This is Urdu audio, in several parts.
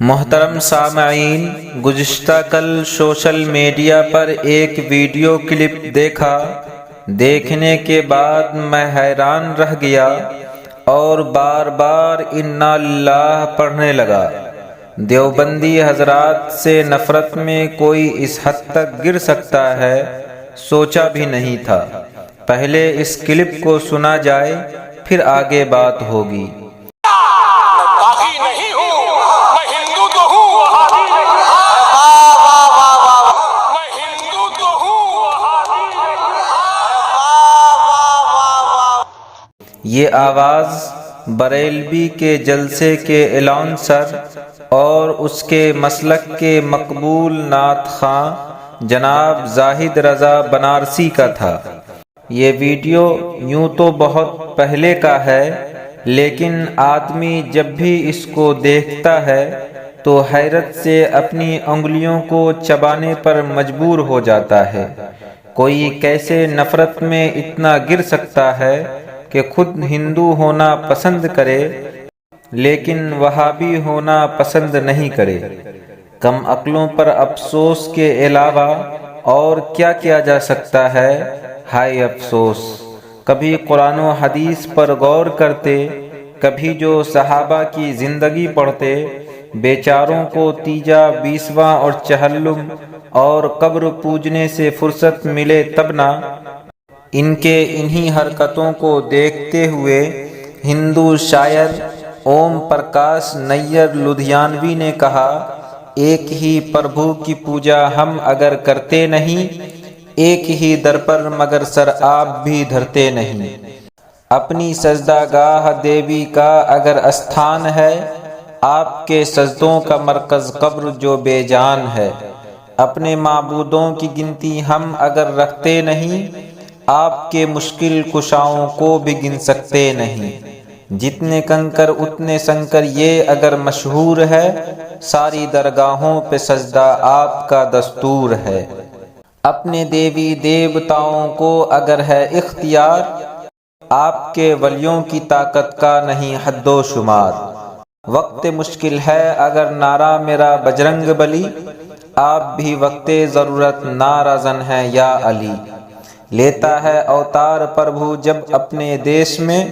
محترم سامعین، گزشتہ کل سوشل میڈیا پر ایک ویڈیو کلپ دیکھا۔ دیکھنے کے بعد میں حیران رہ گیا اور بار بار انا للہ پڑھنے لگا۔ دیوبندی حضرات سے نفرت میں کوئی اس حد تک گر سکتا ہے، سوچا بھی نہیں تھا۔ پہلے اس کلپ کو سنا جائے، پھر آگے بات ہوگی۔ یہ آواز بریلوی کے جلسے کے الاؤنسر اور اس کے مسلک کے مقبول نعت خواں جناب زاہد رضا بنارسی کا تھا۔ یہ ویڈیو یوں تو بہت پہلے کا ہے، لیکن آدمی جب بھی اس کو دیکھتا ہے تو حیرت سے اپنی انگلیوں کو چبانے پر مجبور ہو جاتا ہے۔ کوئی کیسے نفرت میں اتنا گر سکتا ہے کہ خود ہندو ہونا پسند کرے لیکن وہابی ہونا پسند نہیں کرے۔ کم عقلوں پر افسوس کے علاوہ اور کیا کیا جا سکتا ہے؟ ہائے افسوس! کبھی قرآن و حدیث پر غور کرتے، کبھی جو صحابہ کی زندگی پڑھتے، بیچاروں کو تیجا، بیسواں اور چہلم اور قبر پوجنے سے فرصت ملے تب نہ۔ ان کے انہی حرکتوں کو دیکھتے ہوئے ہندو شاعر اوم پرکاش نیر لدھیانوی نے کہا، ایک ہی پربھو کی پوجا ہم اگر کرتے نہیں، ایک ہی در پر مگر سر آپ بھی دھرتے نہیں۔ اپنی سجدہ گاہ دیوی کا اگر استھان ہے، آپ کے سجدوں کا مرکز قبر جو بے جان ہے۔ اپنے معبودوں کی گنتی ہم اگر رکھتے نہیں، آپ کے مشکل کشاؤں کو بھی گن سکتے نہیں۔ جتنے کنکر اتنے سنکر، یہ اگر مشہور ہے، ساری درگاہوں پہ سجدہ آپ کا دستور ہے۔ اپنے دیوی دیوتاؤں کو اگر ہے اختیار، آپ کے ولیوں کی طاقت کا نہیں حد و شمار۔ وقت مشکل ہے اگر نعرہ میرا بجرنگ بلی، آپ بھی وقت ضرورت نعرہ زن ہیں یا علی۔ لیتا ہے اوتار پربھو جب اپنے دیش میں،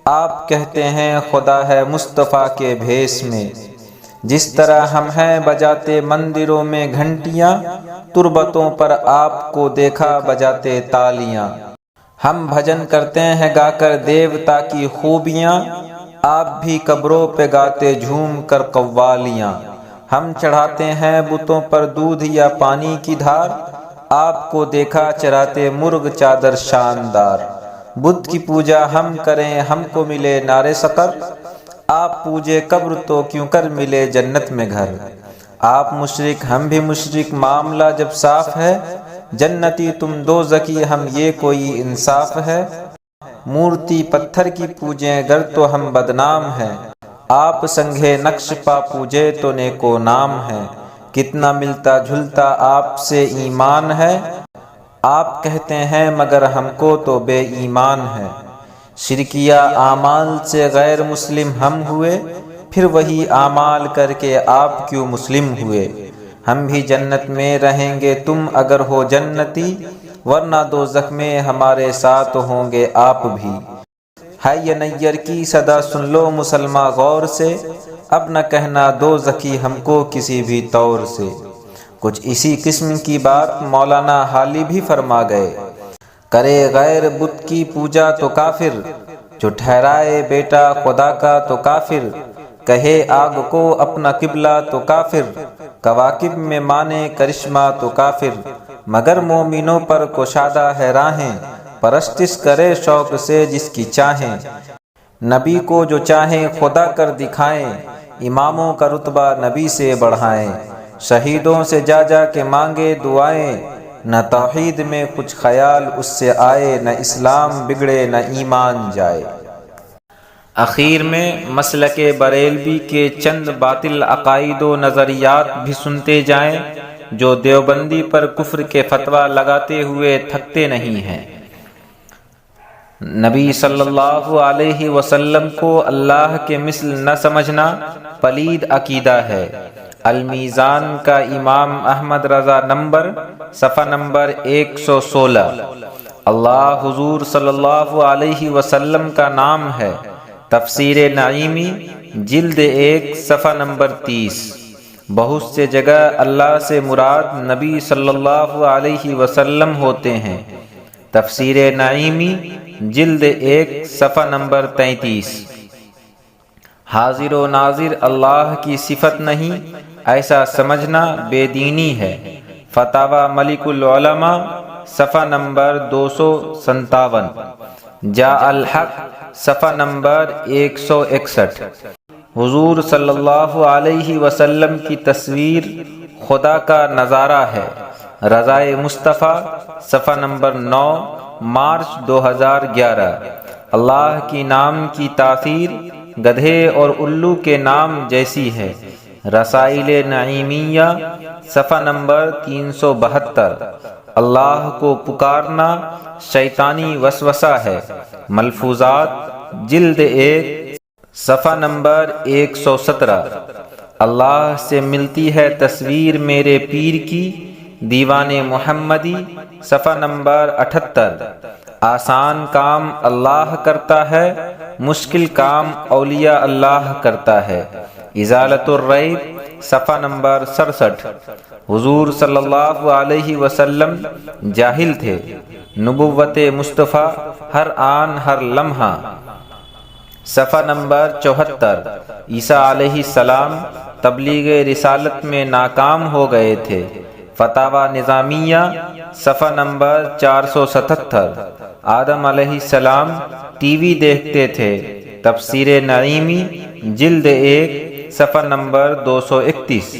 آپ کہتے ہیں خدا ہے مصطفیٰ کے بھیس میں۔ جس طرح ہم ہیں بجاتے مندروں میں گھنٹیاں، تربتوں پر آپ کو دیکھا بجاتے تالیاں۔ ہم بھجن کرتے ہیں گا کر دیوتا کی خوبیاں، آپ بھی قبروں پہ گاتے جھوم کر قوالیاں۔ ہم چڑھاتے ہیں بتوں پر دودھ یا پانی کی دھار، آپ کو دیکھا چراتے مرغ چادر شاندار۔ بدھ کی پوجا ہم کریں ہم کو ملے نارے سقر، آپ پوجے قبر تو کیوں کر ملے جنت میں گھر۔ آپ مشرک ہم بھی مشرک، معاملہ جب صاف ہے، جنتی تم دوزخی ہم یہ کوئی انصاف ہے۔ مورتی پتھر کی پوجیں گر تو ہم بدنام ہیں، آپ سنگھے نقش پا پوجے تو نیکو نام ہے۔ کتنا ملتا جھلتا آپ سے ایمان ہے، آپ کہتے ہیں مگر ہم کو تو بے ایمان ہے۔ شرکیہ اعمال سے غیر مسلم ہم ہوئے، پھر وہی اعمال کر کے آپ کیوں مسلم ہوئے۔ ہم بھی جنت میں رہیں گے تم اگر ہو جنتی، ورنہ دوزخ میں ہمارے ساتھ ہوں گے آپ بھی۔ ہے یہ نیر کی صدا سن لو مسلماں غور سے، اب نہ کہنا دوزخی ہم کو کسی بھی طور سے۔ کچھ اسی قسم کی بات مولانا حالی بھی فرما گئے۔ کرے غیر بت کی پوجا تو کافر، جو ٹھہرائے بیٹا خدا کا تو کافر۔ کہے آگ کو اپنا قبلہ تو کافر، کواکب میں مانے کرشمہ تو کافر۔ مگر مومنوں پر کشادہ ہے راہیں، پرستش کرے شوق سے جس کی چاہیں۔ نبی کو جو چاہیں خدا کر دکھائیں، اماموں کا رتبہ نبی سے بڑھائیں۔ شہیدوں سے جا جا کے مانگے دعائیں، نہ توحید میں کچھ خیال اس سے آئے، نہ اسلام بگڑے نہ ایمان جائے۔ اخیر میں مسلک بریلوی کے چند باطل عقائد و نظریات بھی سنتے جائیں، جو دیوبندی پر کفر کے فتویٰ لگاتے ہوئے تھکتے نہیں ہیں۔ نبی صلی اللہ علیہ وسلم کو اللہ کے مثل نہ سمجھنا پلید عقیدہ ہے۔ المیزان کا امام احمد رضا نمبر صفحہ نمبر 116۔ اللہ حضور صلی اللہ علیہ وسلم کا نام ہے۔ تفسیر نعیمی جلد 1 صفحہ نمبر 30۔ بہت سے جگہ اللہ سے مراد نبی صلی اللہ علیہ وسلم ہوتے ہیں۔ تفسیر نعیمی جلد 1 صفحہ نمبر 33۔ حاضر و ناظر اللہ کی صفت نہیں، ایسا سمجھنا بے دینی ہے۔ فتاوی ملک العلماء صفحہ نمبر 257۔ جاء الحق صفحہ نمبر 161۔ حضور صلی اللہ علیہ وسلم کی تصویر خدا کا نظارہ ہے۔ رضائے مصطفیٰ صفحہ نمبر 9 مارچ 2011۔ اللہ کی نام کی تاثیر گدھے اور الو کے نام جیسی ہے۔ رسائل نعیمیہ صفحہ نمبر 372۔ اللہ کو پکارنا شیطانی وسوسہ ہے۔ ملفوظات جلد 1 صفحہ نمبر 117۔ اللہ سے ملتی ہے تصویر میرے پیر کی، دیوان محمدی صفحہ نمبر 78۔ آسان کام اللہ کرتا ہے، مشکل کام اولیاء اللہ کرتا ہے۔ ازالۃ الریب صفحہ نمبر 67۔ حضور صلی اللہ علیہ وسلم جاہل تھے، نبوت مصطفیٰ ہر آن ہر لمحہ۔ صفحہ نمبر 74۔ عیسیٰ علیہ السلام تبلیغ رسالت میں ناکام ہو گئے تھے۔ فتاوی نظامیہ صفحہ نمبر 477۔ آدم علیہ السلام ٹی وی دیکھتے تھے۔ تفسیر نعیمی جلد 1 صفحہ نمبر 231۔